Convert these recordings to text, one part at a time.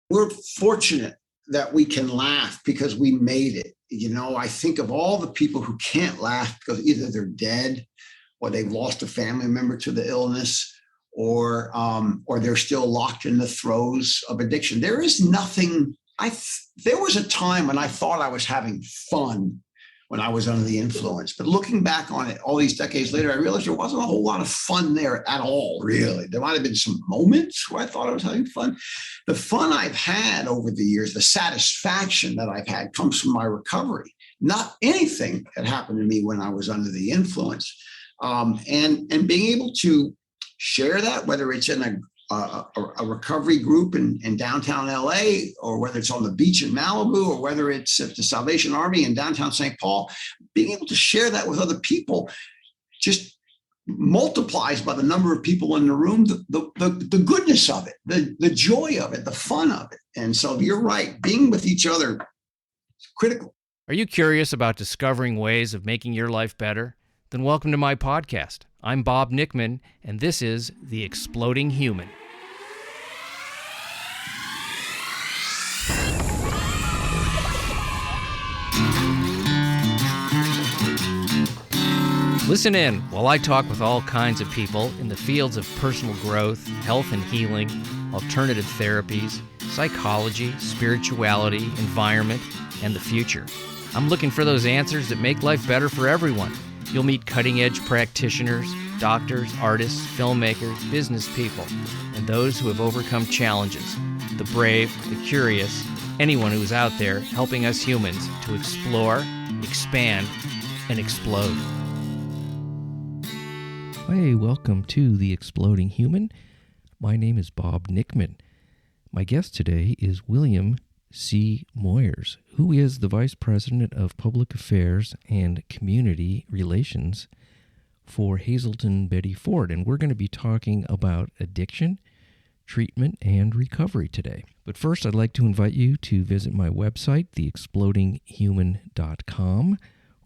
We're fortunate that we can laugh because we made it. I think of all the people who can't laugh because either they're dead or they've lost a family member to the illness, or they're still locked in the throes of addiction. There is nothing. There was a time when I thought I was having fun when I was under the influence, but looking back on it all these decades later, I realized there wasn't a whole lot of fun there at all, really. There might have been some moments where I thought I was having fun. The fun I've had over the years, the satisfaction that I've had, comes from my recovery, not anything that happened to me when I was under the influence. And being able to share that, whether it's in a recovery group in downtown LA, or whether it's on the beach in Malibu, or whether it's at the Salvation Army in downtown St. Paul, being able to share that with other people just multiplies by the number of people in the room, the goodness of it, the joy of it, the fun of it. And so you're right, being with each other is critical. Are you curious about discovering ways of making your life better? Then welcome to my podcast. I'm Bob Nickman, and this is The Exploding Human. Listen in while I talk with all kinds of people in the fields of personal growth, health and healing, alternative therapies, psychology, spirituality, environment, and the future. I'm looking for those answers that make life better for everyone. You'll meet cutting-edge practitioners, doctors, artists, filmmakers, business people, and those who have overcome challenges, the brave, the curious, anyone who's out there helping us humans to explore, expand, and explode. Hey, welcome to The Exploding Human. My name is Bob Nickman. My guest today is William C. Moyers, who is the Vice President of Public Affairs and Community Relations for Hazelden Betty Ford, and we're going to be talking about addiction, treatment, and recovery today. But first, I'd like to invite you to visit my website, theexplodinghuman.com.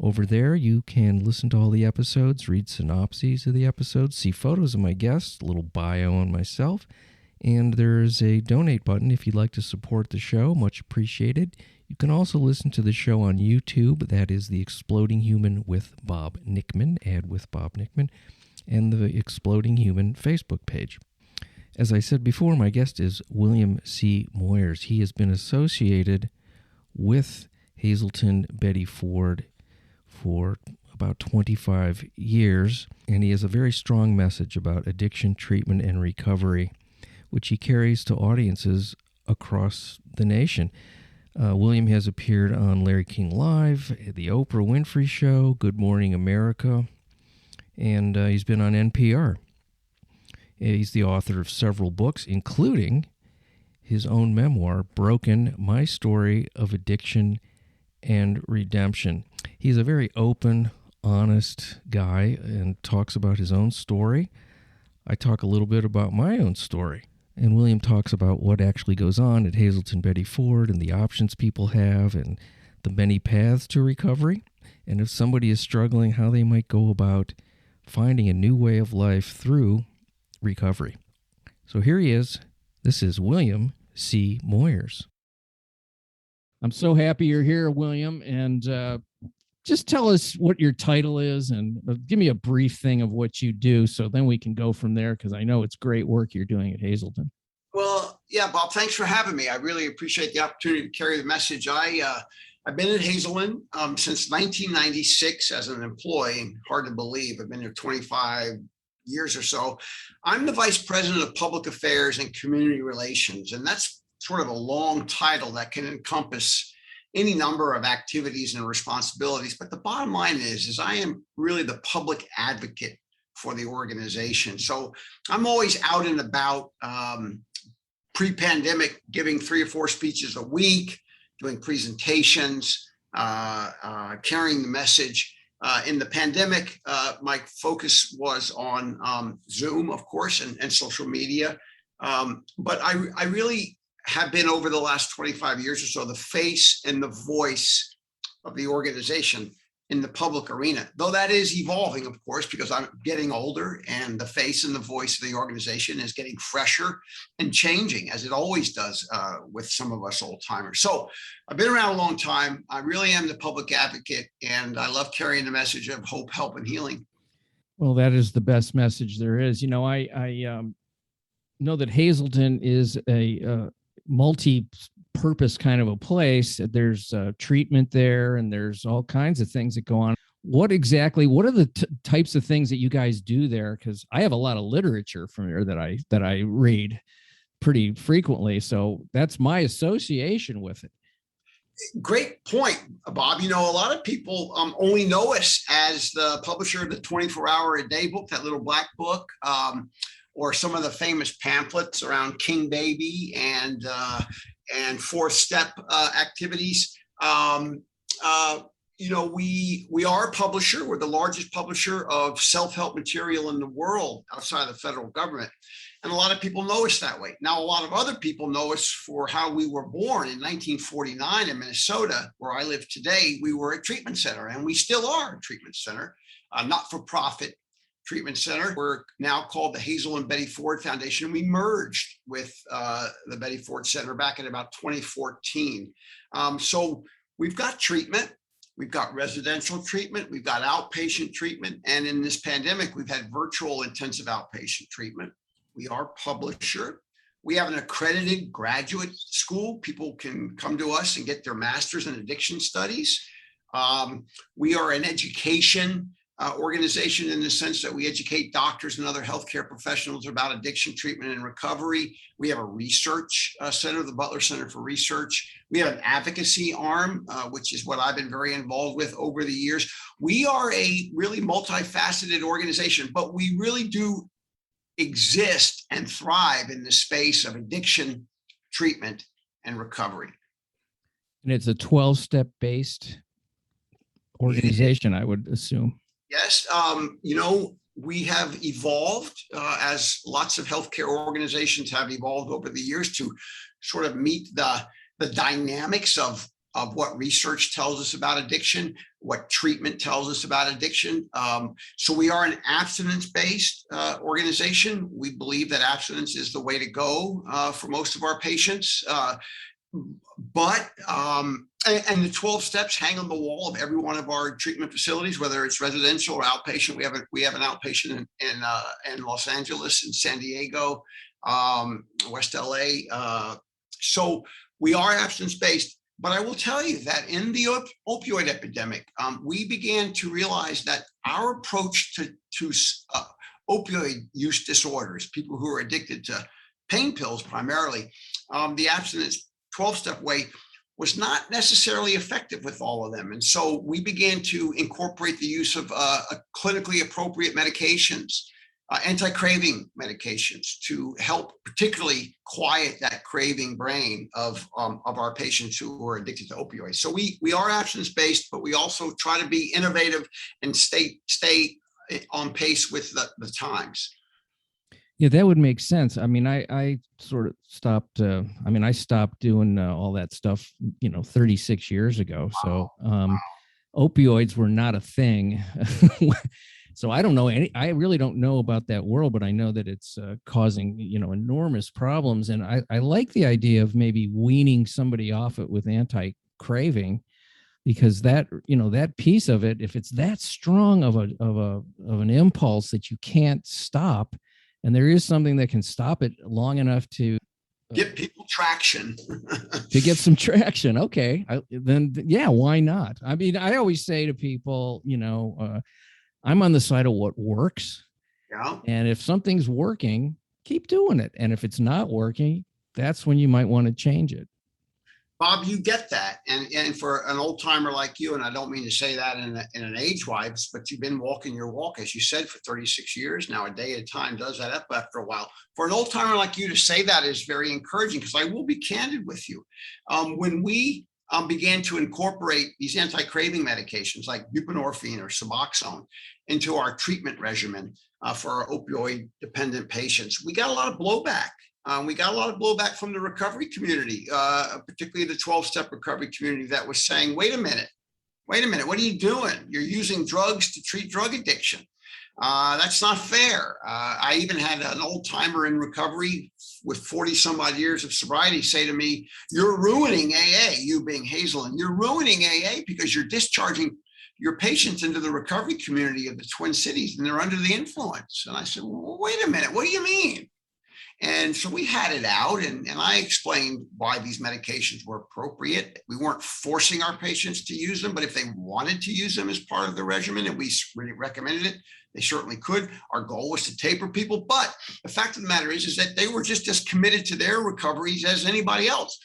Over there, you can listen to all the episodes, read synopses of the episodes, see photos of my guests, a little bio on myself, and there's a donate button if you'd like to support the show. Much appreciated. You can also listen to the show on YouTube. That is The Exploding Human with Bob Nickman, Add with Bob Nickman, and the Exploding Human Facebook page. As I said before, my guest is William C. Moyers. He has been associated with Hazelden Betty Ford for about 25 years, and he has a very strong message about addiction, treatment, and recovery, which he carries to audiences across the nation. William has appeared on Larry King Live, the Oprah Winfrey Show, Good Morning America, and he's been on NPR. He's the author of several books, including his own memoir, Broken, My Story of Addiction and Redemption. He's a very open, honest guy and talks about his own story. I talk a little bit about my own story. And William talks about what actually goes on at Hazelden Betty Ford and the options people have and the many paths to recovery. And if somebody is struggling, how they might go about finding a new way of life through recovery. So here he is. This is William C. Moyers. I'm so happy you're here, William. And just tell us what your title is and give me a brief thing of what you do so then we can go from there, because I know it's great work you're doing at Hazelden. Well, yeah, Bob, thanks for having me. I really appreciate the opportunity to carry the message. I've been at Hazelden since 1996 as an employee. Hard to believe. I've been there 25 years or so. I'm the Vice President of Public Affairs and Community Relations, and that's sort of a long title that can encompass any number of activities and responsibilities. But the bottom line is I am really the public advocate for the organization. So I'm always out and about, pre-pandemic, giving 3 or 4 speeches a week, doing presentations, carrying the message. In the pandemic, my focus was on Zoom, of course, and social media. But I really have been, over the last 25 years or so, the face and the voice of the organization. in the public arena, though that is evolving, of course, because I'm getting older and the face and the voice of the organization is getting fresher and changing, as it always does with some of us old timers. So I've been around a long time. I really am the public advocate, and I love carrying the message of hope, help, and healing. Well, that is the best message there is. I know that Hazelden is a multi-purpose kind of a place. There's treatment there, and there's all kinds of things that go on. What are the types of things that you guys do there? Because I have a lot of literature from there that I read pretty frequently. So that's my association with it. Great point, Bob. A lot of people only know us as the publisher of the 24-hour-a-day book, that little black book, or some of the famous pamphlets around King Baby and fourth step activities. We are a publisher. We're the largest publisher of self-help material in the world outside of the federal government. And a lot of people know us that way. Now, a lot of other people know us for how we were born in 1949 in Minnesota, where I live today. We were a treatment center, and we still are a treatment center, a not-for-profit treatment center. We're now called the Hazelden Betty Ford Foundation. We merged with the Betty Ford Center back in about 2014. So we've got treatment. We've got residential treatment. We've got outpatient treatment. And in this pandemic, we've had virtual intensive outpatient treatment. We are a publisher. We have an accredited graduate school. People can come to us and get their master's in addiction studies. We are an education organization in the sense that we educate doctors and other healthcare professionals about addiction treatment and recovery. We have a research center, the Butler Center for Research. We have an advocacy arm, which is what I've been very involved with over the years. We are a really multifaceted organization, but we really do exist and thrive in the space of addiction treatment and recovery. And it's a 12-step based organization, I would assume. Yes. We have evolved as lots of healthcare organizations have evolved over the years to sort of meet the dynamics of what research tells us about addiction, what treatment tells us about addiction. So we are an abstinence-based organization. We believe that abstinence is the way to go for most of our patients. And the 12 steps hang on the wall of every one of our treatment facilities, whether it's residential or outpatient. We have an outpatient in Los Angeles, in San Diego, West LA. So we are abstinence-based. But I will tell you that in the opioid epidemic, we began to realize that our approach to opioid use disorders, people who are addicted to pain pills primarily, the abstinence 12-step way was not necessarily effective with all of them. And so we began to incorporate the use of clinically appropriate medications, anti-craving medications to help particularly quiet that craving brain of our patients who are addicted to opioids. So we are abstinence-based, but we also try to be innovative and stay on pace with the times. Yeah, that would make sense. I mean, I sort of stopped. I stopped doing all that stuff, 36 years ago. So opioids were not a thing. So I don't know I really don't know about that world, but I know that it's causing, enormous problems. And I like the idea of maybe weaning somebody off it with anti-craving, because that piece of it, if it's that strong of an impulse that you can't stop, and there is something that can stop it long enough to get people traction, to get some traction. Okay. Then why not? I mean, I always say to people, I'm on the side of what works. Yeah. And if something's working, keep doing it. And if it's not working, that's when you might want to change it. Bob, you get that. And for an old timer like you, and I don't mean to say that in an age-wise, but you've been walking your walk, as you said, for 36 years now. A day at a time does that up after a while. For an old timer like you to say that is very encouraging, because I will be candid with you. When we began to incorporate these anti-craving medications like buprenorphine or Suboxone into our treatment regimen for our opioid-dependent patients, we got a lot of blowback. We got a lot of blowback from the recovery community, particularly the 12-step recovery community, that was saying, wait a minute, wait a minute, what are you doing? You're using drugs to treat drug addiction. That's not fair. I even had an old timer in recovery with 40 some odd years of sobriety say to me, you're ruining AA, you being Hazelden, you're ruining AA because you're discharging your patients into the recovery community of the Twin Cities and they're under the influence. And I said, well, wait a minute, what do you mean? And so we had it out and I explained why these medications were appropriate. We weren't forcing our patients to use them, but if they wanted to use them as part of the regimen and we really recommended it, they certainly could. Our goal was to taper people. But the fact of the matter is that they were just as committed to their recoveries as anybody else.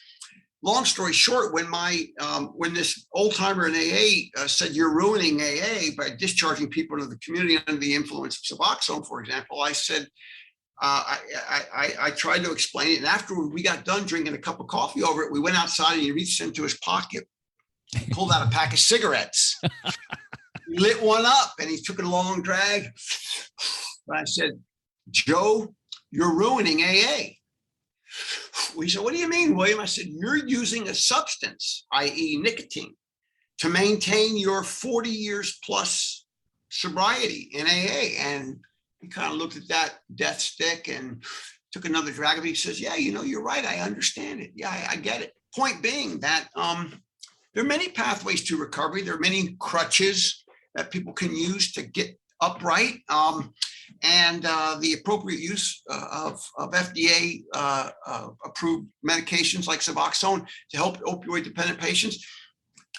Long story short, when this old timer in AA said you're ruining AA by discharging people into the community under the influence of Suboxone, for example, I said, I tried to explain it. And after we got done drinking a cup of coffee over it, we went outside and he reached into his pocket, pulled out a pack of cigarettes, he lit one up and he took a long drag. And I said, Joe, you're ruining AA. He said, what do you mean, William? I said, you're using a substance, i.e. nicotine, to maintain your 40 years plus sobriety in AA. And he kind of looked at that death stick and took another drag of it. He says, yeah, you're right. I understand it. Yeah, I get it. Point being that there are many pathways to recovery. There are many crutches that people can use to get upright. And the appropriate use of FDA approved medications like Suboxone to help opioid dependent patients,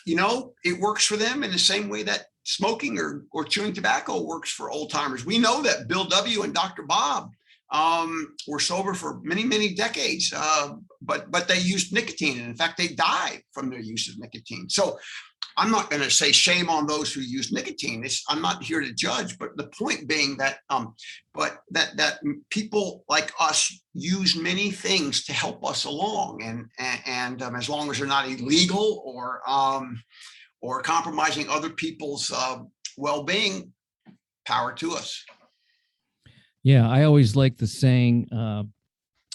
it works for them in the same way that smoking or chewing tobacco works for old timers. We know that Bill W. and Dr. Bob were sober for many, many decades, but they used nicotine. And in fact, they died from their use of nicotine. So I'm not going to say shame on those who use nicotine. I'm not here to judge, but the point being that, that people like us use many things to help us along, and as long as they're not illegal or compromising other people's well-being, power to us. Yeah, I always like the saying,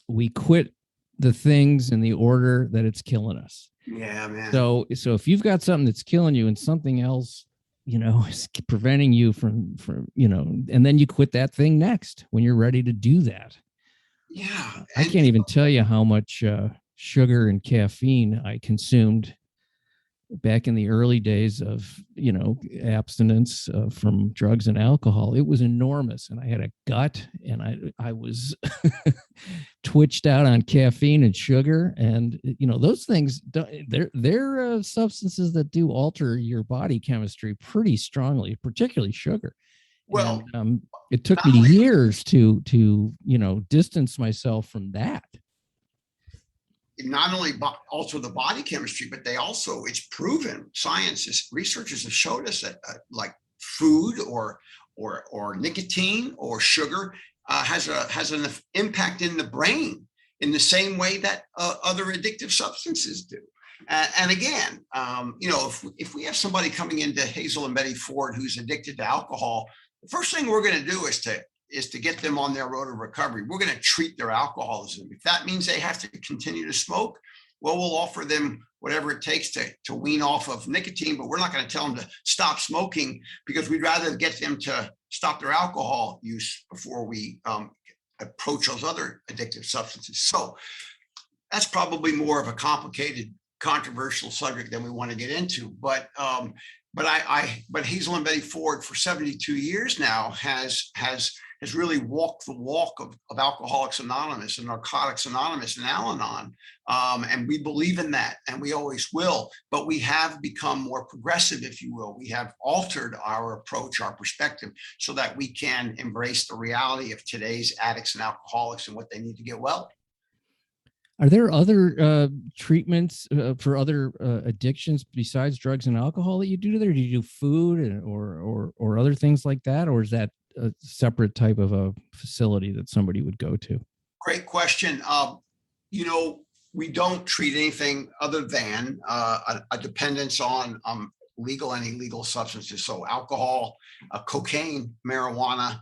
we quit the things in the order that it's killing us. Yeah, man. So if you've got something that's killing you and something else, is preventing you from, and then you quit that thing next when you're ready to do that. Yeah. I can't even tell you how much sugar and caffeine I consumed back in the early days of, abstinence from drugs and alcohol. It was enormous. And I had a gut and I was twitched out on caffeine and sugar. And, those things, they're substances that do alter your body chemistry pretty strongly, particularly sugar. Well, and, it took me years to distance myself from that. Not only alter the body chemistry, but they also, it's proven, researchers have showed us that like food or nicotine or sugar has an impact in the brain in the same way that other addictive substances do. And again, if we have somebody coming into Hazelden Betty Ford who's addicted to alcohol, the first thing we're going to do is to get them on their road to recovery. We're going to treat their alcoholism. If that means they have to continue to smoke, well, we'll offer them whatever it takes to wean off of nicotine, but we're not going to tell them to stop smoking because we'd rather get them to stop their alcohol use before we approach those other addictive substances. So that's probably more of a complicated, controversial subject than we want to get into. But Hazelden Betty Ford for 72 years now has really walked the walk of Alcoholics Anonymous and Narcotics Anonymous and Al-Anon. And we believe in that, and we always will, but we have become more progressive, if you will. We have altered our approach, our perspective, so that we can embrace the reality of today's addicts and alcoholics and what they need to get well. Are there other treatments for other addictions besides drugs and alcohol that you do there? Do you do food or other things like that? Or is that a separate type of a facility that somebody would go to? Great question. We don't treat anything other than a dependence on legal and illegal substances. So alcohol, cocaine, marijuana,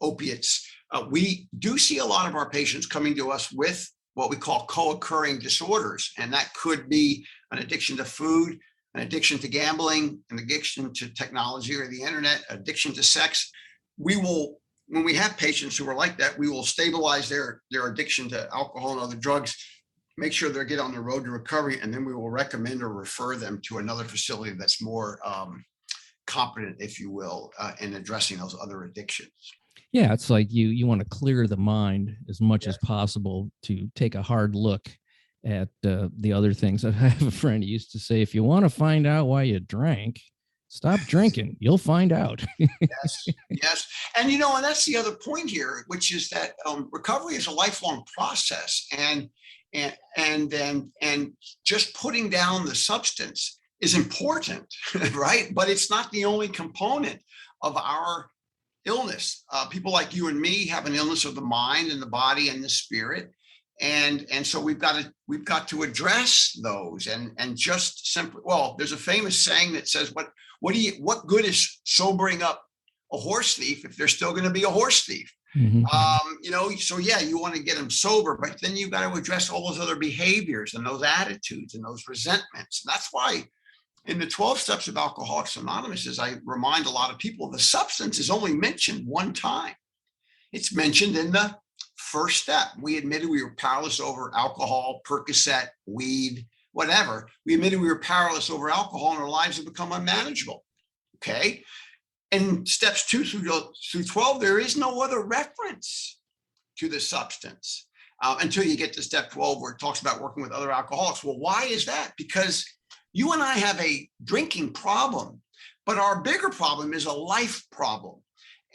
opiates. We do see a lot of our patients coming to us with what we call co-occurring disorders. And that could be an addiction to food, an addiction to gambling, an addiction to technology or the internet, addiction to sex, when we have patients who are like that, we will stabilize their addiction to alcohol and other drugs, make sure they get on the road to recovery, and then we will recommend or refer them to another facility that's more competent, if you will, in addressing those other addictions. Yeah, it's like you want to clear the mind as much as possible to take a hard look at the other things. I have a friend who used to say, if you want to find out why you drank, stop drinking. You'll find out. Yes. And, and that's the other point here, which is that recovery is a lifelong process. And just putting down the substance is important, right? But it's not the only component of our illness. People like you and me have an illness of the mind and the body and the spirit. And so we've got to address those and just simply, well, there's a famous saying that says, what good is sobering up a horse thief if they're still going to be a horse thief? Mm-hmm. So yeah, you want to get them sober, but then you've got to address all those other behaviors and those attitudes and those resentments. And that's why in the 12 steps of Alcoholics Anonymous, as I remind a lot of people, the substance is only mentioned one time. It's mentioned in the first step. We admitted we were powerless over alcohol, Percocet, weed, whatever. We admitted we were powerless over alcohol and our lives have become unmanageable. Okay. And steps 2 through 12, there is no other reference to the substance until you get to step 12, where it talks about working with other alcoholics. Well, why is that? Because you and I have a drinking problem, but our bigger problem is a life problem.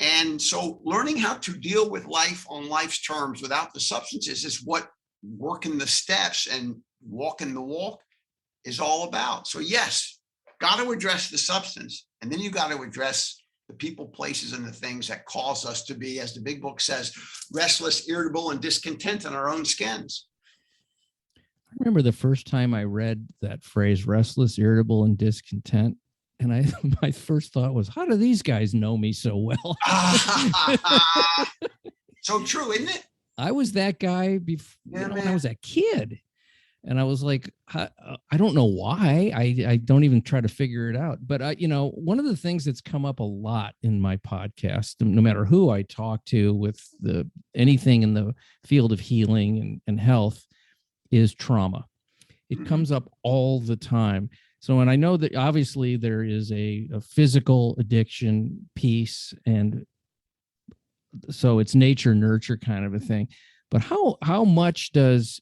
And so learning how to deal with life on life's terms without the substances is what working the steps and walking the walk is all about. So yes, got to address the substance, and then you got to address the people, places, and the things that cause us to be, as the big book says, restless, irritable, and discontent in our own skins. I remember the first time I read that phrase, restless, irritable, and discontent. And my first thought was, how do these guys know me so well? So true, isn't it? I was that guy when I was a kid. And I was like, I don't know why. I don't even try to figure it out. But, one of the things that's come up a lot in my podcast, no matter who I talk to with anything in the field of healing and health, is trauma. It comes up all the time. So, and I know that obviously there is a physical addiction piece, and so it's nature nurture kind of a thing. But how much does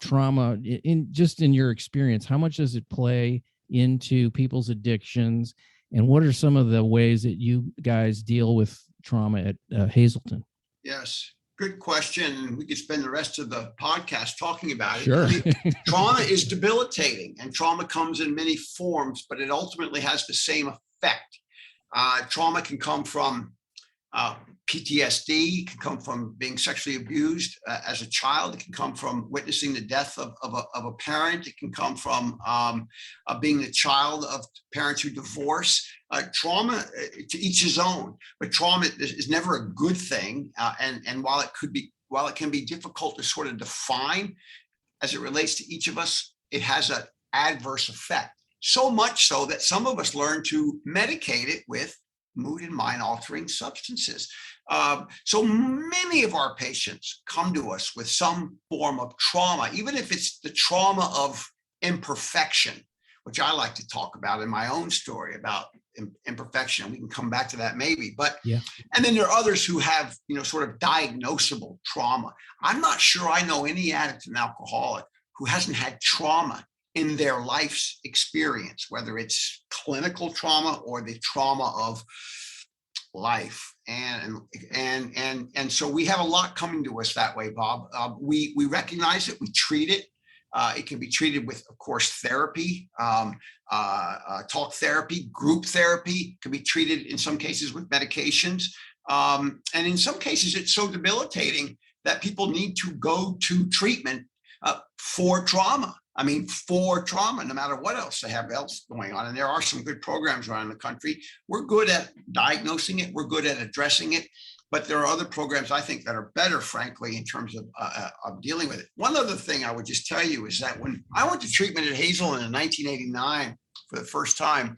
trauma, in your experience, how much does it play into people's addictions, and what are some of the ways that you guys deal with trauma at Hazelden? Yes. Good question. We could spend the rest of the podcast talking about it. Sure. Trauma is debilitating, and trauma comes in many forms, but it ultimately has the same effect. Trauma can come from PTSD, can come from being sexually abused as a child. It can come from witnessing the death of a parent. It can come from being the child of parents who divorce. Trauma, to each his own, but trauma is never a good thing. And while it can be difficult to sort of define as it relates to each of us, it has an adverse effect. So much so that some of us learn to medicate it with mood and mind altering substances. So many of our patients come to us with some form of trauma, even if it's the trauma of imperfection, which I like to talk about in my own story about imperfection. We can come back to that maybe, but yeah. And then there are others who have, sort of diagnosable trauma. I'm not sure I know any addict and alcoholic who hasn't had trauma in their life's experience, whether it's clinical trauma or the trauma of life. And so we have a lot coming to us that way, Bob. We recognize it, we treat it. It can be treated with, of course, therapy, talk therapy, group therapy. It can be treated in some cases with medications. And in some cases, it's so debilitating that people need to go to treatment for trauma. For trauma, no matter what else they have else going on. And there are some good programs around the country. We're good at diagnosing it. We're good at addressing it. But there are other programs, I think, that are better, frankly, in terms of dealing with it. One other thing I would just tell you is that when I went to treatment at Hazelden in 1989, for the first time,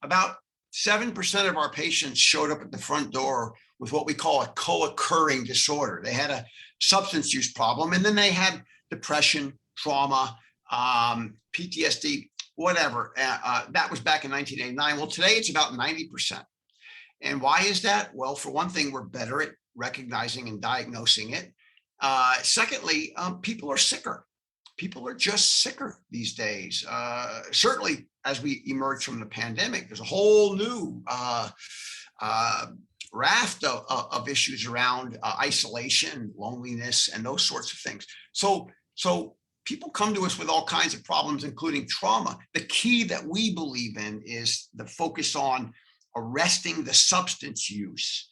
about 7% of our patients showed up at the front door with what we call a co-occurring disorder. They had a substance use problem, and then they had depression, trauma, PTSD, whatever. That was back in 1989. Well, today it's about 90%. And why is that? Well, for one thing, we're better at recognizing and diagnosing it. Secondly, people are sicker. People are just sicker these days. Certainly, as we emerge from the pandemic, there's a whole new raft of issues around isolation, loneliness, and those sorts of things. So people come to us with all kinds of problems, including trauma. The key that we believe in is the focus on arresting the substance use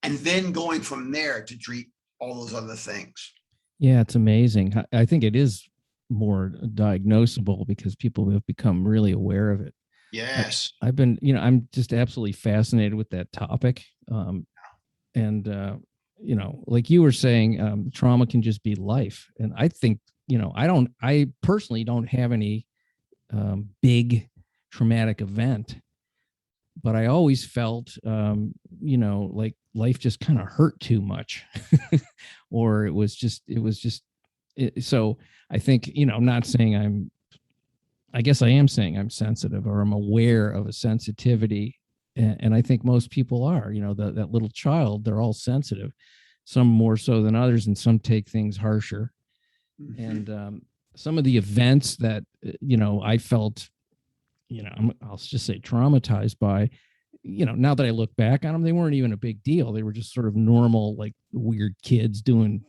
and then going from there to treat all those other things. Yeah, it's amazing. I think it is more diagnosable because people have become really aware of it. Yes. I've been, I'm just absolutely fascinated with that topic. Like you were saying, trauma can just be life. And I think, I personally don't have any big traumatic event, but I always felt, like life just kind of hurt too much or so I think, I'm not saying I guess I am saying I'm sensitive or I'm aware of a sensitivity. And I think most people are, that little child, they're all sensitive, some more so than others, and some take things harsher. Mm-hmm. And some of the events that, I felt, I'll just say traumatized by, now that I look back on them, they weren't even a big deal. They were just sort of normal, like weird kids doing,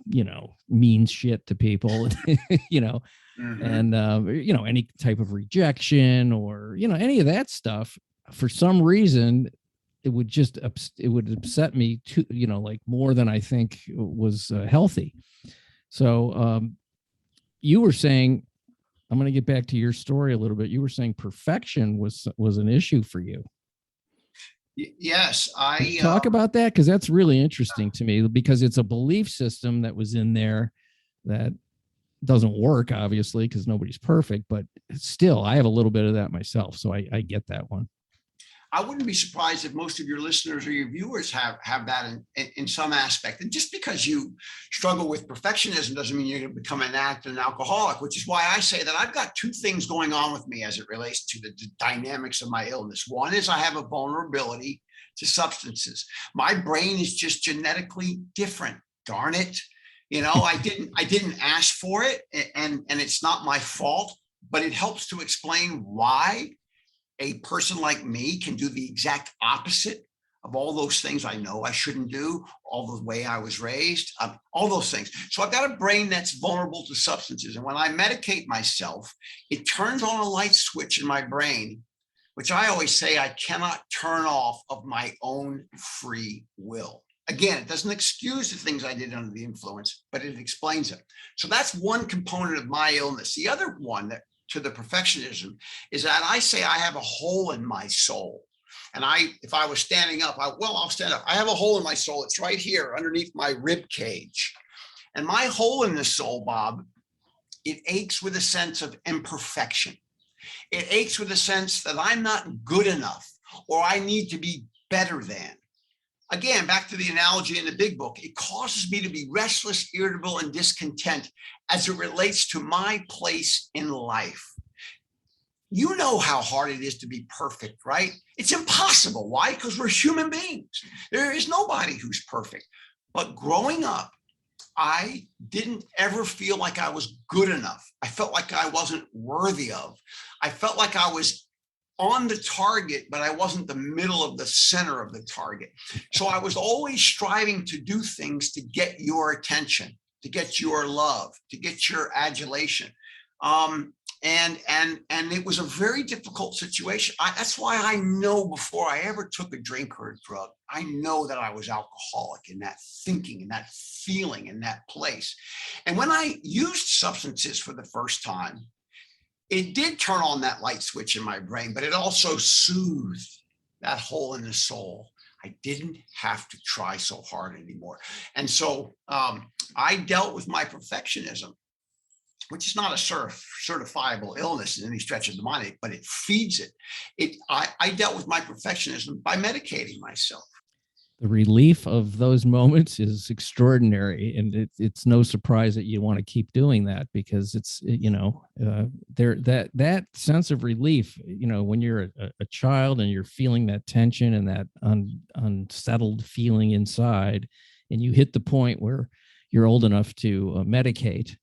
mean shit to people, mm-hmm. and, any type of rejection or, any of that stuff. For some reason, it would upset me too, like more than I think was healthy. So you were saying, I'm going to get back to your story a little bit. You were saying perfection was an issue for you. Yes, talk about that, because that's really interesting to me, because it's a belief system that was in there that doesn't work, obviously, because nobody's perfect, but still, I have a little bit of that myself, so I get that one. I wouldn't be surprised if most of your listeners or your viewers have that in some aspect. And just because you struggle with perfectionism doesn't mean you're going to become an addict and an alcoholic, which is why I say that I've got two things going on with me as it relates to the dynamics of my illness. One is I have a vulnerability to substances. My brain is just genetically different. Darn it. I didn't ask for it, and it's not my fault, but it helps to explain why a person like me can do the exact opposite of all those things I know I shouldn't do, all the way I was raised, all those things. So I've got a brain that's vulnerable to substances. And when I medicate myself, it turns on a light switch in my brain, which I always say I cannot turn off of my own free will. Again, it doesn't excuse the things I did under the influence, but it explains it. So that's one component of my illness. The other one that to the perfectionism is that I say I have a hole in my soul. And if I was standing up, I'll stand up. I have a hole in my soul. It's right here underneath my rib cage. And my hole in the soul, Bob, it aches with a sense of imperfection. It aches with a sense that I'm not good enough or I need to be better than. Again, back to the analogy in the big book, it causes me to be restless, irritable, and discontent as it relates to my place in life. You know how hard it is to be perfect, right? It's impossible. Why? Because we're human beings. There is nobody who's perfect. But growing up, I didn't ever feel like I was good enough. I felt like I wasn't worthy of. I felt like I was on the target, but I wasn't the middle of the center of the target. So I was always striving to do things to get your attention, to get your love, to get your adulation. And it was a very difficult situation. That's why I know before I ever took a drink or a drug, I know that I was alcoholic in that thinking, in that feeling, in that place. And when I used substances for the first time, it did turn on that light switch in my brain, but it also soothed that hole in the soul. I didn't have to try so hard anymore. And so I dealt with my perfectionism which is not a certifiable illness in any stretch of the mind, but it feeds it. I dealt with my perfectionism by medicating myself. The relief of those moments is extraordinary, and it's no surprise that you want to keep doing that, because it's, there, that sense of relief, when you're a child and you're feeling that tension and that unsettled feeling inside, and you hit the point where you're old enough to medicate.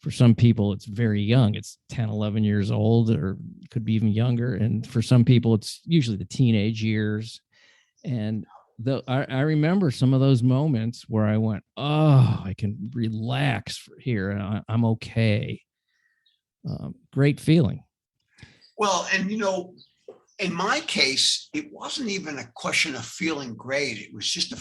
For some people, it's very young. It's 10, 11 years old, or could be even younger. And for some people, it's usually the teenage years. And I remember some of those moments where I went, oh, I can relax here, and I'm okay. Great feeling. Well, and in my case, it wasn't even a question of feeling great. It was just a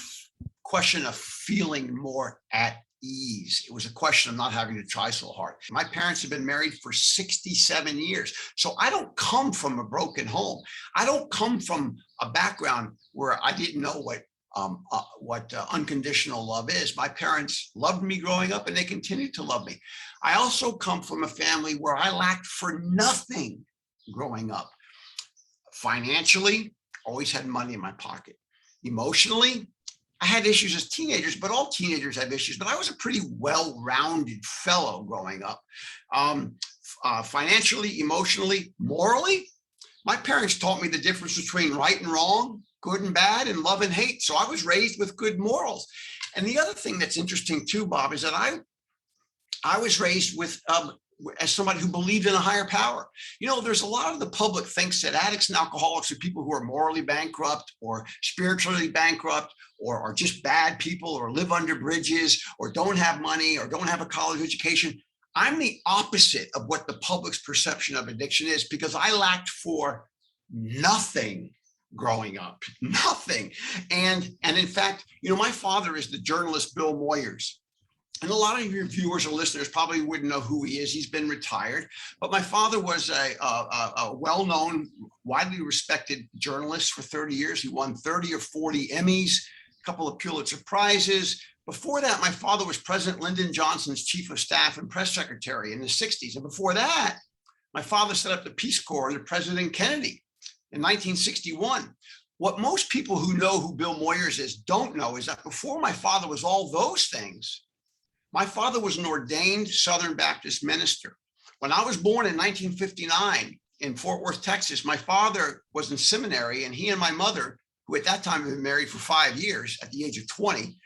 question of feeling more at ease. It was a question of not having to try so hard. My parents have been married for 67 years. So I don't come from a broken home. I don't come from a background where I didn't know what unconditional love is. My parents loved me growing up, and they continue to love me. I also come from a family where I lacked for nothing growing up. Financially, always had money in my pocket. Emotionally, I had issues as teenagers, but all teenagers have issues, but I was a pretty well-rounded fellow growing up. Financially, emotionally, morally, my parents taught me the difference between right and wrong, good and bad, and love and hate. So I was raised with good morals. And the other thing that's interesting too, Bob, is that I was raised with as somebody who believed in a higher power. There's a lot of the public thinks that addicts and alcoholics are people who are morally bankrupt or spiritually bankrupt, or are just bad people, or live under bridges, or don't have money, or don't have a college education. I'm the opposite of what the public's perception of addiction is, because I lacked for nothing growing up, nothing. And in fact, my father is the journalist Bill Moyers. And a lot of your viewers or listeners probably wouldn't know who he is. He's been retired. But my father was a well-known, widely respected journalist for 30 years. He won 30 or 40 Emmys, a couple of Pulitzer Prizes. Before that, my father was President Lyndon Johnson's chief of staff and press secretary in the 60s. And before that, my father set up the Peace Corps under President Kennedy in 1961. What most people who know who Bill Moyers is don't know is that before my father was all those things, my father was an ordained Southern Baptist minister. When I was born in 1959 in Fort Worth, Texas, my father was in seminary, and he and my mother, who at that time had been married for 5 years at the age of 20,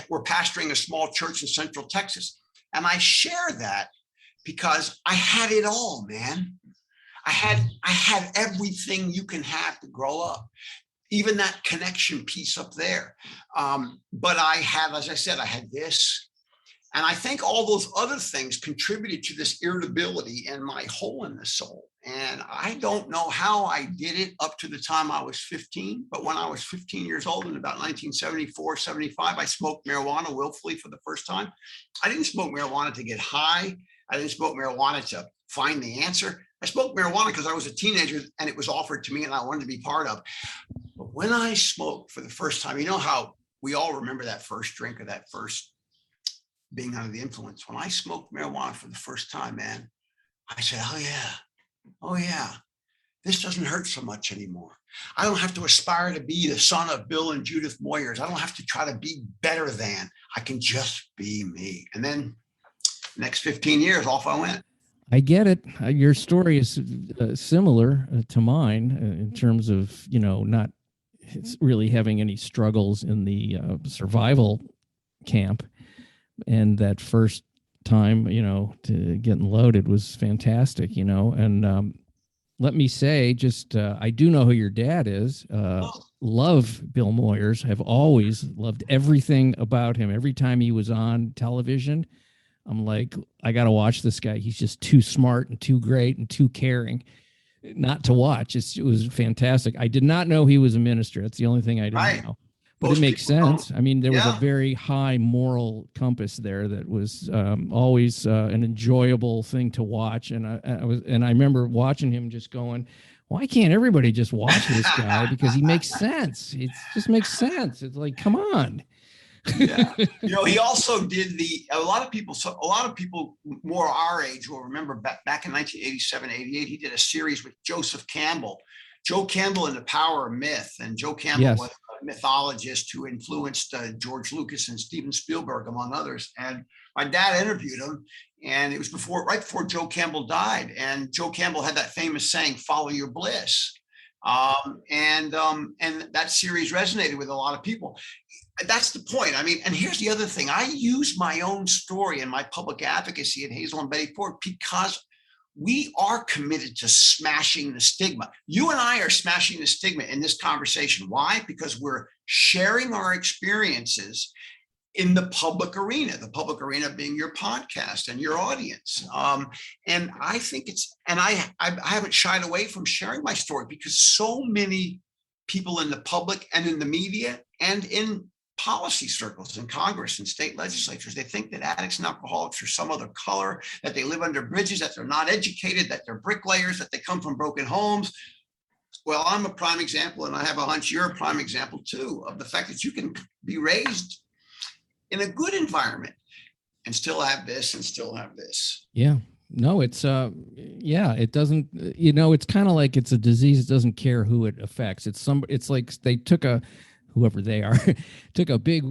were pastoring a small church in Central Texas. And I share that because I had it all, man. I had everything you can have to grow up. Even that connection piece up there. But I have, as I said, I had this. And I think all those other things contributed to this irritability and my hole in the soul. And I don't know how I did it up to the time I was 15. But when I was 15 years old, in about 1974, 75, I smoked marijuana willfully for the first time. I didn't smoke marijuana to get high. I didn't smoke marijuana to find the answer. I smoked marijuana because I was a teenager and it was offered to me and I wanted to be part of. But when I smoked for the first time, you know how we all remember that first drink or that first being under the influence. When I smoked marijuana for the first time, man, I said, oh yeah, this doesn't hurt so much anymore. I don't have to aspire to be the son of Bill and Judith Moyers. I don't have to try to be better than. I can just be me. And then the next 15 years, off I went. I get it. Your story is similar to mine in terms of, not really having any struggles in the survival camp. And that first time, to getting loaded was fantastic, and let me say, I do know who your dad is. Love Bill Moyers. Have always loved everything about him. Every time he was on television, I'm like, I got to watch this guy. He's just too smart and too great and too caring not to watch. It was fantastic. I did not know he was a minister. That's the only thing I didn't know. But it makes sense. I mean, there was a very high moral compass there that was always an enjoyable thing to watch. And I remember watching him just going, why can't everybody just watch this guy? Because he makes sense. It just makes sense. It's like, come on. Yeah. He also did a lot of people more our age will remember back in 1987, 88, he did a series with Joseph Campbell, Joe Campbell and the Power of Myth. And Joe Campbell Yes. was a mythologist who influenced George Lucas and Steven Spielberg, among others. And my dad interviewed him, and it was right before Joe Campbell died. And Joe Campbell had that famous saying, "Follow your bliss." And that series resonated with a lot of people. That's the point. I mean, and here's the other thing. I use my own story and my public advocacy at Hazelden Betty Ford because we are committed to smashing the stigma. You and I are smashing the stigma in this conversation. Why? Because we're sharing our experiences in the public arena being your podcast and your audience. And I think I haven't shied away from sharing my story because so many people in the public and in the media and in policy circles in Congress and state legislatures, they think that addicts and alcoholics are some other color, that they live under bridges, that they're not educated, that they're bricklayers, that they come from broken homes. Well, I'm a prime example, and I have a hunch you're a prime example too, of the fact that you can be raised in a good environment and still have this and still have this. Yeah. No, it's it doesn't, it's kind of like it's a disease. It doesn't care who it affects. It's like they took whoever they are, took a big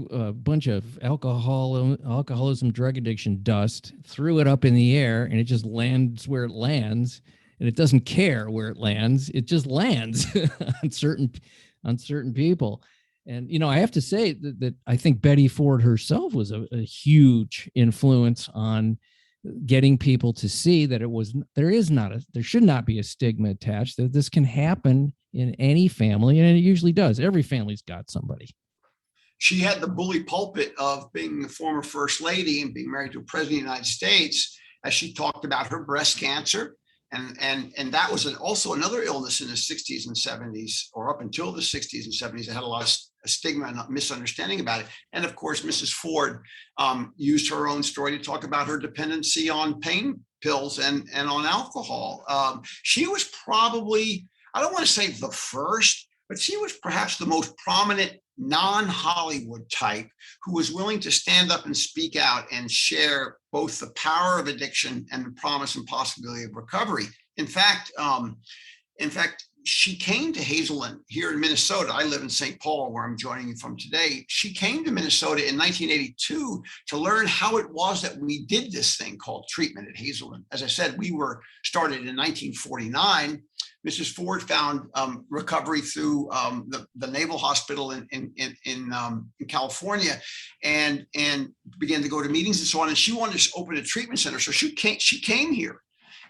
bunch of alcoholism, drug addiction dust, threw it up in the air, and it just lands where it lands, and it doesn't care where it lands. It just lands on certain people. And, I have to say that I think Betty Ford herself was a huge influence on getting people to see that there should not be a stigma attached, that this can happen in any family. And it usually does. Every family's got somebody. She had the bully pulpit of being the former first lady and being married to a president of the United States, as she talked about her breast cancer. And that was also another illness in the 60s and 70s, or up until the 60s and 70s. It had a lot of stigma and misunderstanding about it. And of course, Mrs. Ford used her own story to talk about her dependency on pain pills and on alcohol. She was probably, I don't want to say the first, but she was perhaps the most prominent non-Hollywood type who was willing to stand up and speak out and share both the power of addiction and the promise and possibility of recovery. In fact, she came to Hazelden here in Minnesota. I live in St. Paul, where I'm joining you from today. She came to Minnesota in 1982 to learn how it was that we did this thing called treatment at Hazelden. As I said, we were started in 1949. Mrs. Ford found recovery through the Naval Hospital in California, and began to go to meetings and so on. And she wanted to open a treatment center, so she came here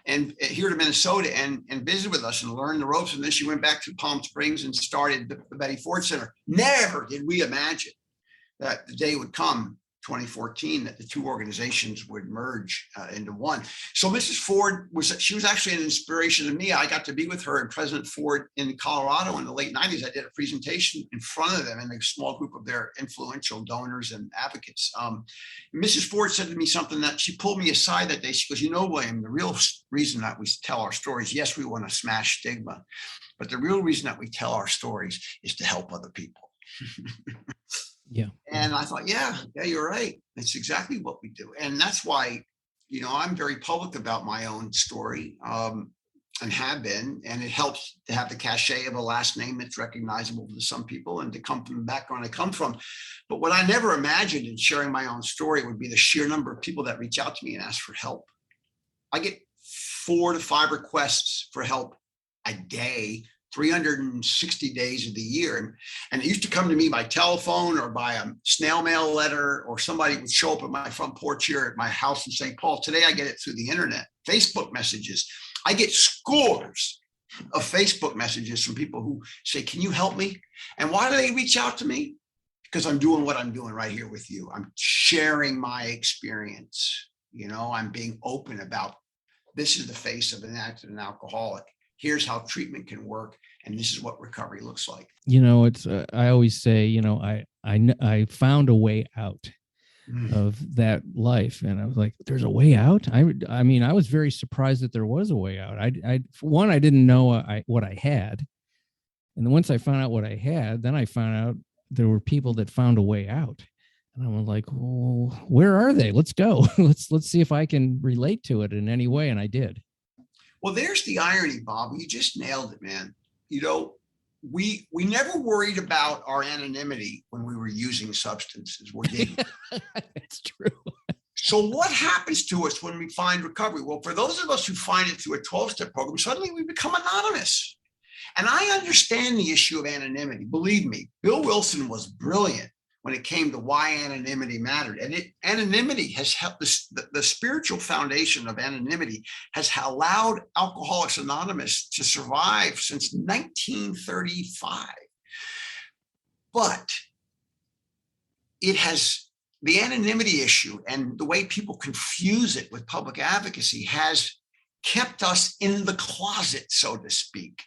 to Minnesota and visited with us and learned the ropes. And then she went back to Palm Springs and started the Betty Ford Center. Never did we imagine that the day would come, 2014, that the two organizations would merge into one. So Mrs. Ford was actually an inspiration to me. I got to be with her and President Ford in Colorado in the late 90s. I did a presentation in front of them and a small group of their influential donors and advocates. Mrs. Ford said to me something that she pulled me aside that day. She goes, William, the real reason that we tell our stories, yes, we want to smash stigma, but the real reason that we tell our stories is to help other people. Yeah. And I thought, yeah, you're right. It's exactly what we do. And that's why, I'm very public about my own story and have been. And it helps to have the cachet of a last name that's recognizable to some people and to come from the background I come from. But what I never imagined in sharing my own story would be the sheer number of people that reach out to me and ask for help. I get 4 to 5 requests for help a day, 360 days of the year. And it used to come to me by telephone or by a snail mail letter, or somebody would show up at my front porch here at my house in St. Paul. Today, I get it through the internet, Facebook messages. I get scores of Facebook messages from people who say, can you help me? And why do they reach out to me? Because I'm doing what I'm doing right here with you. I'm sharing my experience. I'm being open about, this is the face of an addict and an alcoholic. Here's how treatment can work, and this is what recovery looks like. It's I always say, I found a way out of that life, and I was like, there's a way out. I mean, I was very surprised that there was a way out. For one, I didn't know what I had, and then once I found out what I had, then I found out there were people that found a way out. And I'm like, well, where are they? Let's go. Let's see if I can relate to it in any way. And I did. Well, there's the irony, Bob. You just nailed it, man. You know, we never worried about our anonymity when we were using substances. We didn't. It's true. So what happens to us when we find recovery? Well, for those of us who find it through a 12-step program, suddenly we become anonymous. And I understand the issue of anonymity. Believe me, Bill Wilson was brilliant when it came to why anonymity mattered. And anonymity has helped the spiritual foundation of anonymity has allowed Alcoholics Anonymous to survive since 1935. But it has the anonymity issue and the way people confuse it with public advocacy has kept us in the closet, so to speak.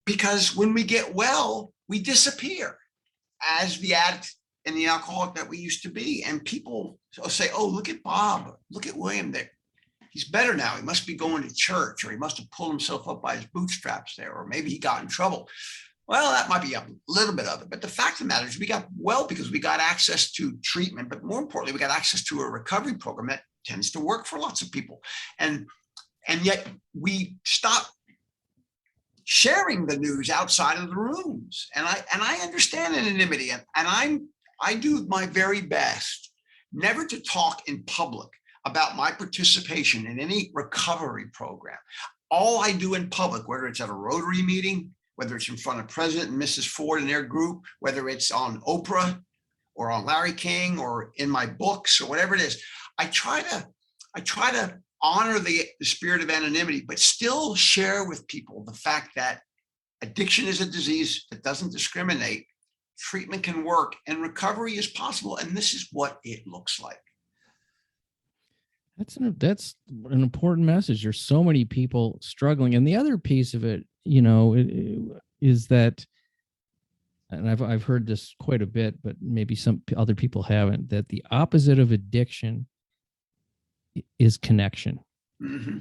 Because when we get well, we disappear as the addict and the alcoholic that we used to be. And people say, oh, look at Bob, look at William there. He's better now. He must be going to church, or he must have pulled himself up by his bootstraps there, or maybe he got in trouble. Well, that might be a little bit of it. But the fact of the matter is we got well because we got access to treatment, but more importantly, we got access to a recovery program that tends to work for lots of people. And yet we stop sharing the news outside of the rooms. And I understand anonymity, and I do my very best never to talk in public about my participation in any recovery program. All I do in public, whether it's at a Rotary meeting, whether it's in front of President and Mrs. Ford and their group, whether it's on Oprah or on Larry King or in my books or whatever it is, I try to honor the spirit of anonymity, but still share with people the fact that addiction is a disease that doesn't discriminate. Treatment can work and recovery is possible. And this is what it looks like. That's an important message. There's so many people struggling. And the other piece of it, is that, and I've heard this quite a bit, but maybe some other people haven't, that the opposite of addiction is connection. Mm-hmm.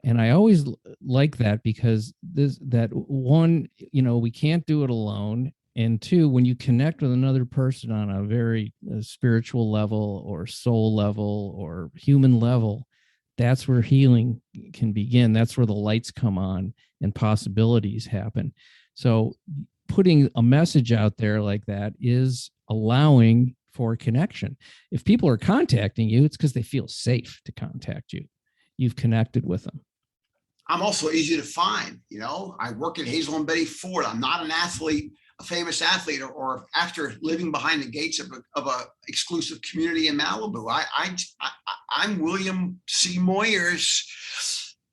And I always like that because one, we can't do it alone. And two, when you connect with another person on a very spiritual level or soul level or human level, that's where healing can begin. That's where the lights come on and possibilities happen. So putting a message out there like that is allowing for connection. If people are contacting you, it's because they feel safe to contact you. You've connected with them. I'm also easy to find. I work at Hazelden Betty Ford. I'm not an athlete, a famous athlete or actor living behind the gates of a exclusive community in Malibu. I'm William C. Moyers,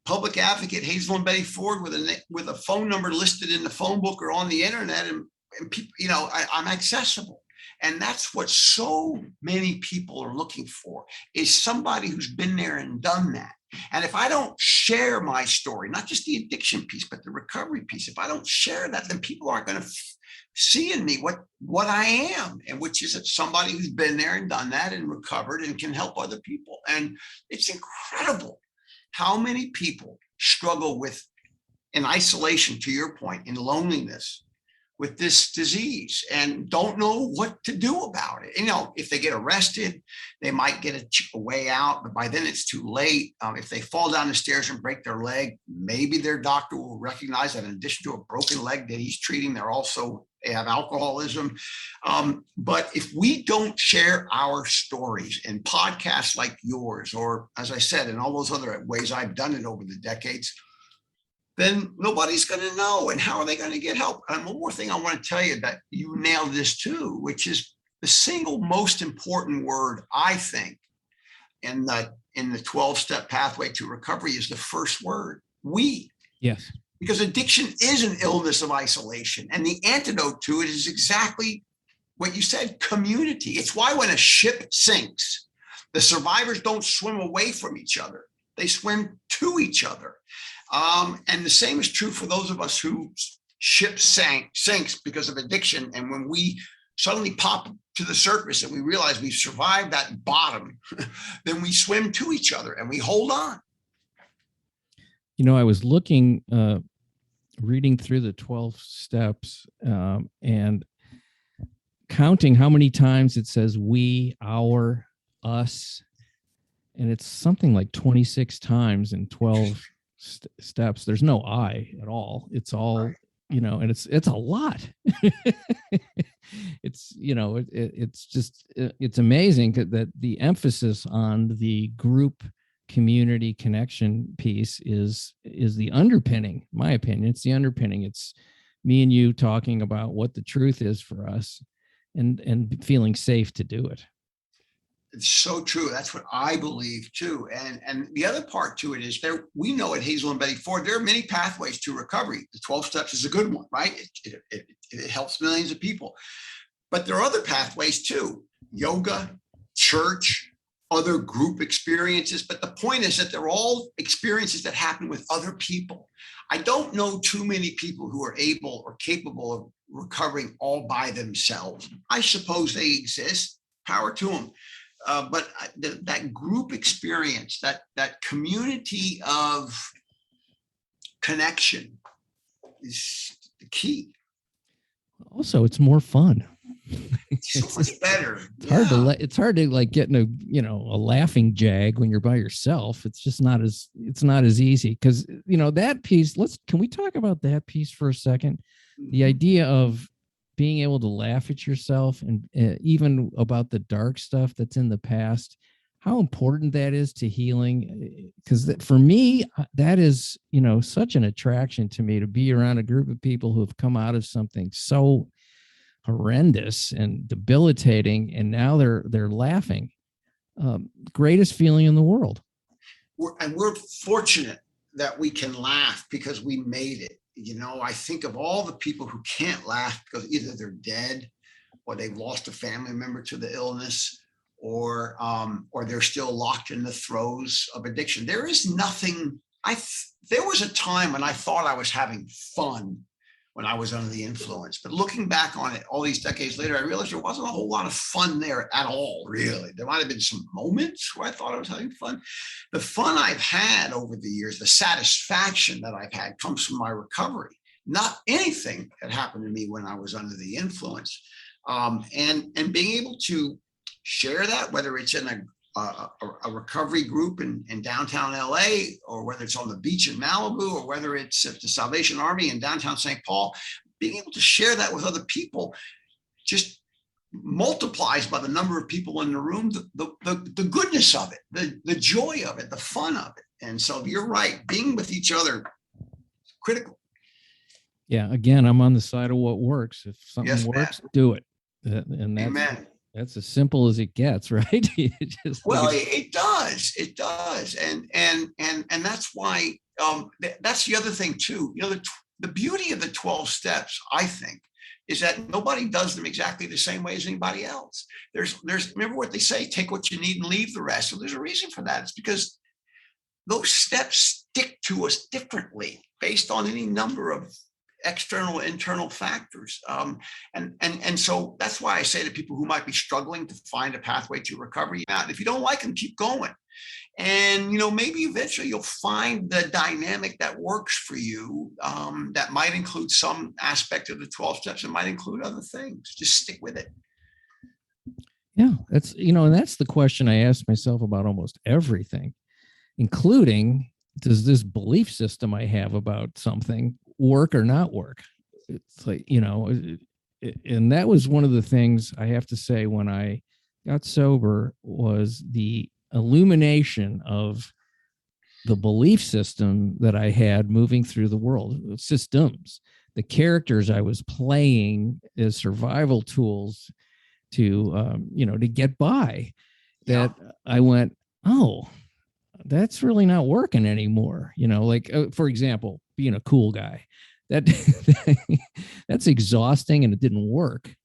public advocate, Hazelden Betty Ford, with a phone number listed in the phone book or on the internet, and people, I'm accessible. And that's what so many people are looking for, is somebody who's been there and done that. And if I don't share my story, not just the addiction piece, but the recovery piece, if I don't share that, then people aren't going to see in me what I am, and which is somebody who's been there and done that and recovered and can help other people. And it's incredible how many people struggle with, in isolation, to your point, in loneliness, with this disease and don't know what to do about it. If they get arrested, they might get a way out, but by then it's too late. If they fall down the stairs and break their leg, maybe their doctor will recognize that in addition to a broken leg that he's treating, they have alcoholism. But if we don't share our stories in podcasts like yours, or as I said, in all those other ways I've done it over the decades, then nobody's going to know. And how are they going to get help? And one more thing I want to tell you that you nailed this too, which is the single most important word, I think, in the 12-step pathway to recovery is the first word, we. Yes. Because addiction is an illness of isolation. And the antidote to it is exactly what you said, community. It's why when a ship sinks, the survivors don't swim away from each other. They swim to each other. And the same is true for those of us whose ship sinks because of addiction. And when we suddenly pop to the surface and we realize we've survived that bottom, then we swim to each other and we hold on. I was reading through the 12 steps, and counting how many times it says we, our, us, and it's something like 26 times in 12 steps. There's no I at all. It's all, and it's a lot. It's, it's just, it's amazing that the emphasis on the group community connection piece is the underpinning. In my opinion, it's the underpinning. It's me and you talking about what the truth is for us and feeling safe to do it. It's so true. That's what I believe too. And the other part to it is we know at Hazelden Betty Ford, there are many pathways to recovery. The 12 steps is a good one, right? It helps millions of people. But there are other pathways too: yoga, church, other group experiences. But the point is that they're all experiences that happen with other people. I don't know too many people who are able or capable of recovering all by themselves. I suppose they exist. Power to them. But that group experience, that community of connection is the key. Also, it's more fun. So much better. It's hard to like get in a laughing jag when you're by yourself. It's just not as easy because that piece. Can we talk about that piece for a second? The idea of being able to laugh at yourself and even about the dark stuff that's in the past, how important that is to healing. Because for me, that is, such an attraction to me, to be around a group of people who have come out of something so horrendous and debilitating, and now they're laughing. Greatest feeling in the world. We're fortunate that we can laugh because we made it. I think of all the people who can't laugh because either they're dead or they've lost a family member to the illness, or they're still locked in the throes of addiction. There is nothing. There was a time when I thought I was having fun when I was under the influence, but looking back on it all these decades later, I realized there wasn't a whole lot of fun there at all, really. There might have been some moments where I thought I was having fun. The fun I've had over the years, the satisfaction that I've had, comes from my recovery, not anything that happened to me when I was under the influence. And being able to share that, whether it's in a recovery group in downtown LA, or whether it's on the beach in Malibu, or whether it's at the Salvation Army in downtown St. Paul, being able to share that with other people just multiplies by the number of people in the room, the goodness of it, the joy of it, the fun of it. And so you're right, being with each other is critical. Yeah, again, I'm on the side of what works. If something works, do it. And that's, Amen. That's as simple as it gets, right? It does. And that's why, that's the other thing too. The beauty of the 12 steps, I think, is that nobody does them exactly the same way as anybody else. There's remember what they say, take what you need and leave the rest. So there's a reason for that. It's because those steps stick to us differently based on any number of external, internal factors. And so that's why I say to people who might be struggling to find a pathway to recovery, if you don't like them, keep going. And, maybe eventually you'll find the dynamic that works for you, that might include some aspect of the 12 steps. It might include other things. Just stick with it. Yeah, that's, and that's the question I ask myself about almost everything, including, does this belief system I have about something work or not work? It's like, and that was one of the things I have to say when I got sober, was the illumination of the belief system that I had moving through the world, systems, the characters I was playing as survival tools to, to get by, that I went, oh, that's really not working anymore. For example, being a cool guy, that's exhausting and it didn't work.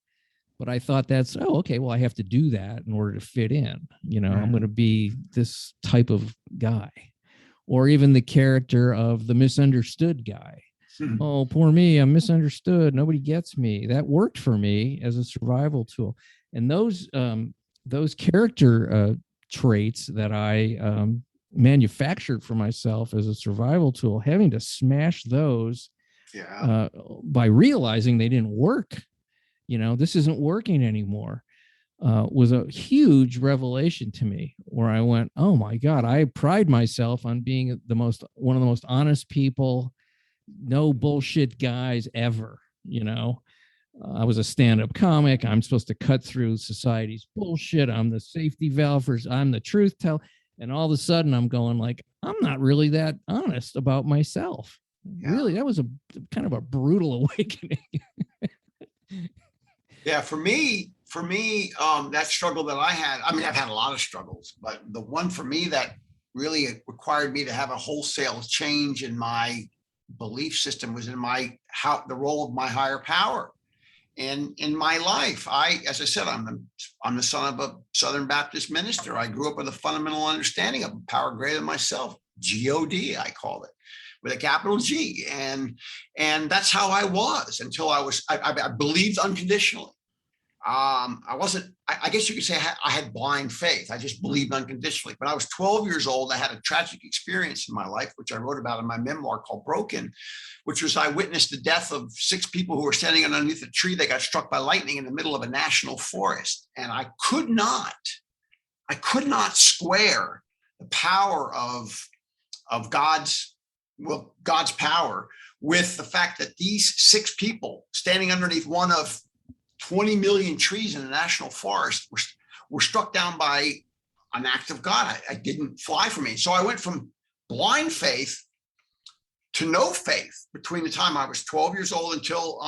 But I thought okay, well, I have to do that in order to fit in. I'm going to be this type of guy. Or even the character of the misunderstood guy. Oh, poor me, I'm misunderstood. Nobody gets me. That worked for me as a survival tool. And those character traits that I manufactured for myself as a survival tool, having to smash those by realizing they didn't work This isn't working anymore, was a huge revelation to me, where I went, oh my God, I pride myself on being one of the most honest people, no bullshit guys ever. I was a stand-up comic. I'm supposed to cut through society's bullshit. I'm the safety valve I'm the truth teller. And all of a sudden I'm going like, I'm not really that honest about myself. Yeah. Really, that was a kind of a brutal awakening. Yeah, for me, that struggle that I had, I mean, I've had a lot of struggles, but the one for me that really required me to have a wholesale change in my belief system was in the role of my higher power. And in my life, as I said, I'm the son of a Southern Baptist minister. I grew up with a fundamental understanding of power greater than myself, God, I call it, with a capital G. And that's how I was until I believed unconditionally. I guess you could say I had blind faith. I just believed unconditionally. When I was 12 years old, I had a tragic experience in my life, which I wrote about in my memoir called Broken, which was I witnessed the death of 6 people who were standing underneath a tree that got struck by lightning in the middle of a national forest. And I could not square the power of God's power with the fact that these 6 people standing underneath one of 20 million trees in a national forest were struck down by an act of God. I didn't fly for me. So I went from blind faith to no faith between the time I was 12 years old until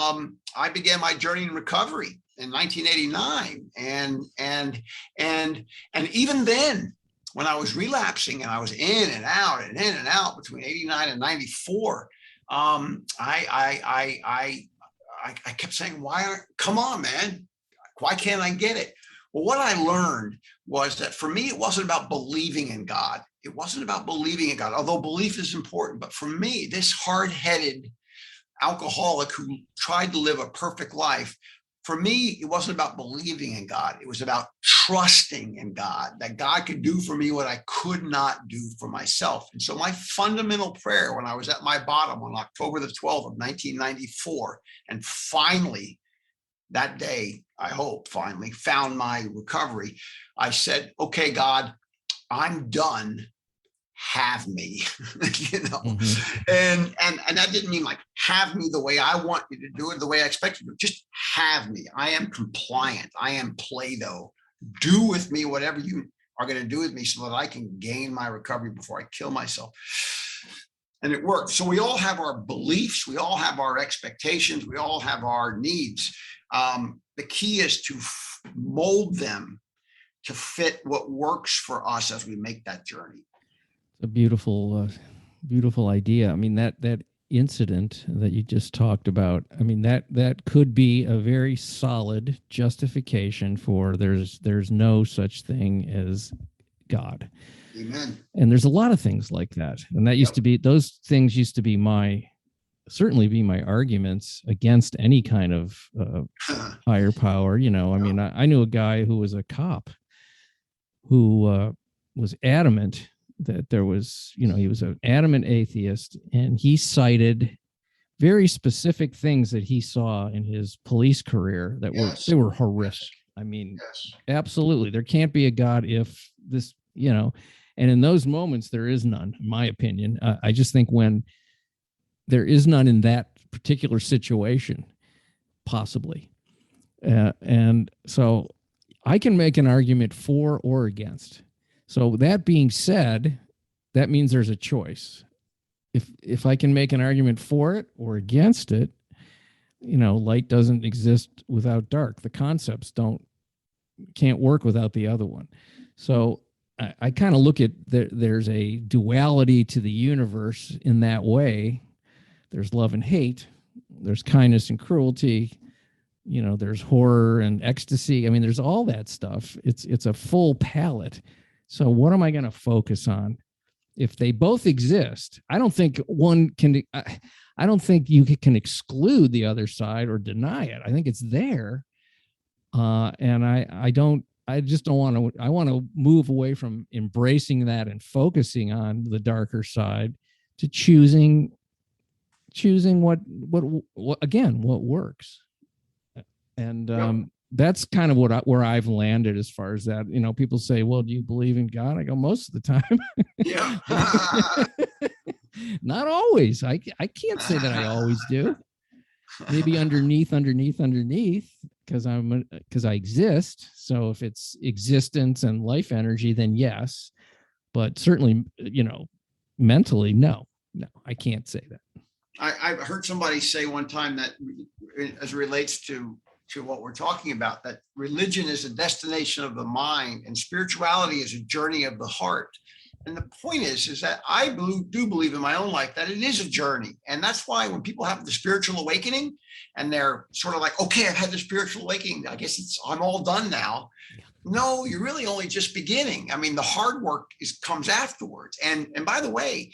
I began my journey in recovery in 1989. And even then, when I was relapsing and I was in and out between 89 and 94, I kept saying, come on, man, why can't I get it? Well, what I learned was that for me, it wasn't about believing in God. It wasn't about believing in God, although belief is important. But for me, this hard-headed alcoholic who tried to live a perfect life, for me, it wasn't about believing in God. It was about trusting in God, that God could do for me what I could not do for myself. And so my fundamental prayer when I was at my bottom on October the 12th of 1994, and finally that day, I hope, finally found my recovery, I said, okay, God, I'm done. Have me, mm-hmm. and that didn't mean like have me the way I want you to do it, the way I expect you to do it. Just have me. I am compliant. I am Play-Doh. Do with me whatever you are going to do with me so that I can gain my recovery before I kill myself. And it worked. So we all have our beliefs. We all have our expectations. We all have our needs. The key is to mold them to fit what works for us as we make that journey. A beautiful idea. I mean, that incident that you just talked about, I mean, that could be a very solid justification for there's no such thing as God. Amen. And there's a lot of things like that. And that used to be, those things used to be certainly be my arguments against any kind of higher power. I mean, I knew a guy who was a cop who was adamant that there was, he was an adamant atheist, and he cited very specific things that he saw in his police career that were horrific. I mean, absolutely. There can't be a God if this, and in those moments, there is none, in my opinion. I just think when there is none in that particular situation, possibly. And so I can make an argument for or against. So that being said, that means there's a choice. If I can make an argument for it or against it, light doesn't exist without dark. The concepts can't work without the other one. So I kind of look at there's a duality to the universe in that way. There's love and hate. There's kindness and cruelty. There's horror and ecstasy. I mean, there's all that stuff. It's a full palette. So what am I going to focus on? If they both exist, I don't think I don't think you can exclude the other side or deny it. I think it's there. And I just don't want to, I want to move away from embracing that and focusing on the darker side to choosing what again, what works. And Yep. that's kind of where I've landed as far as that. People say, well, do you believe in God? I go, most of the time. Yeah. Not always. I can't say that I always do. Maybe underneath, because I exist. So if it's existence and life energy, then yes. But certainly, mentally, no, I can't say that. I heard somebody say one time that, as it relates to what we're talking about, that religion is a destination of the mind and spirituality is a journey of the heart. And the point is that I do believe in my own life that it is a journey. And that's why when people have the spiritual awakening and they're sort of like, okay, I've had the spiritual awakening, I guess I'm all done now. Yeah. No, you're really only just beginning. I mean, the hard work comes afterwards. And by the way,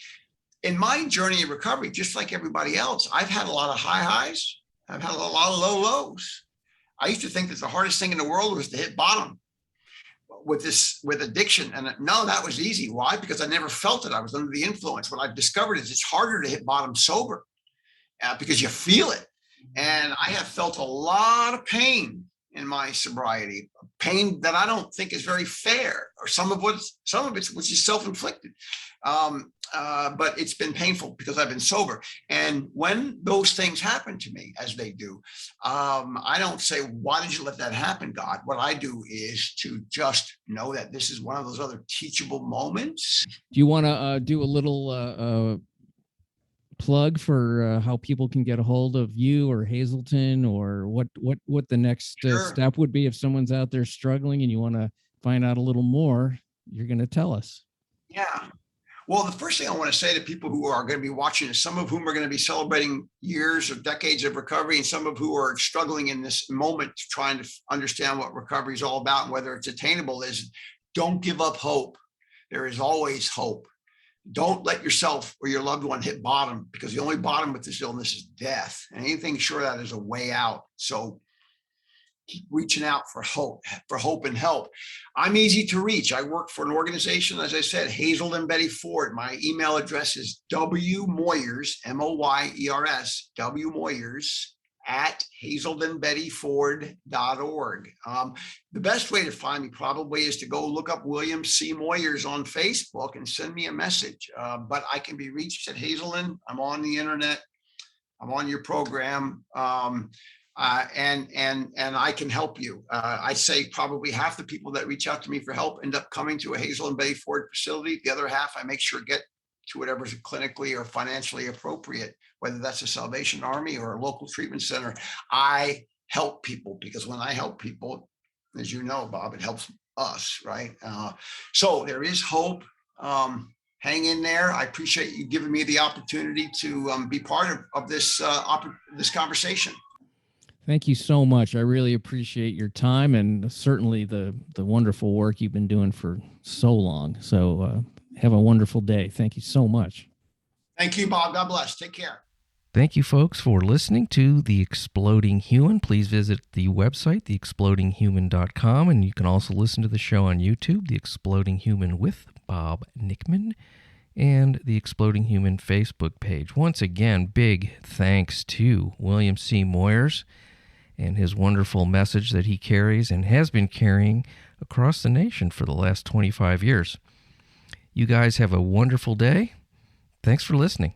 in my journey of recovery, just like everybody else, I've had a lot of high highs. I've had a lot of low lows. I used to think that the hardest thing in the world was to hit bottom with addiction. And no, that was easy. Why? Because I never felt it. I was under the influence. What I've discovered is it's harder to hit bottom sober because you feel it. And I have felt a lot of pain in my sobriety, pain that I don't think is very fair, or some of it's which is self-inflicted. But it's been painful because I've been sober. And when those things happen to me, as they do, I don't say, why did you let that happen, God? What I do is to just know that this is one of those other teachable moments. Do you want to do a little plug for how people can get a hold of you or Hazelden, or what the next step would be if someone's out there struggling and you want to find out a little more? You're going to tell us. Yeah. Well, the first thing I want to say to people who are going to be watching is some of whom are going to be celebrating years or decades of recovery, and some of who are struggling in this moment trying to understand what recovery is all about and whether it's attainable, is don't give up hope. There is always hope. Don't let yourself or your loved one hit bottom, because the only bottom with this illness is death. And anything short of that is a way out. So keep reaching out for hope and help. I'm easy to reach. I work for an organization, as I said, Hazelden Betty Ford. My email address is wmoyers, Moyers, wmoyers @hazeldenbettyford.org. The best way to find me probably is to go look up William C. Moyers on Facebook and send me a message. But I can be reached at Hazelden. I'm on the internet. I'm on your program. And I can help you. I say probably half the people that reach out to me for help end up coming to a Hazelden Betty Ford facility. The other half, I make sure get to whatever's clinically or financially appropriate, whether that's a Salvation Army or a local treatment center. I help people because when I help people, as you know, Bob, it helps us, right? So there is hope. Hang in there. I appreciate you giving me the opportunity to be part of this conversation. Thank you so much. I really appreciate your time and certainly the wonderful work you've been doing for so long. So have a wonderful day. Thank you so much. Thank you, Bob. God bless. Take care. Thank you, folks, for listening to The Exploding Human. Please visit the website, theexplodinghuman.com, and you can also listen to the show on YouTube, The Exploding Human with Bob Nickman, and The Exploding Human Facebook page. Once again, big thanks to William C. Moyers and his wonderful message that he carries and has been carrying across the nation for the last 25 years. You guys have a wonderful day. Thanks for listening.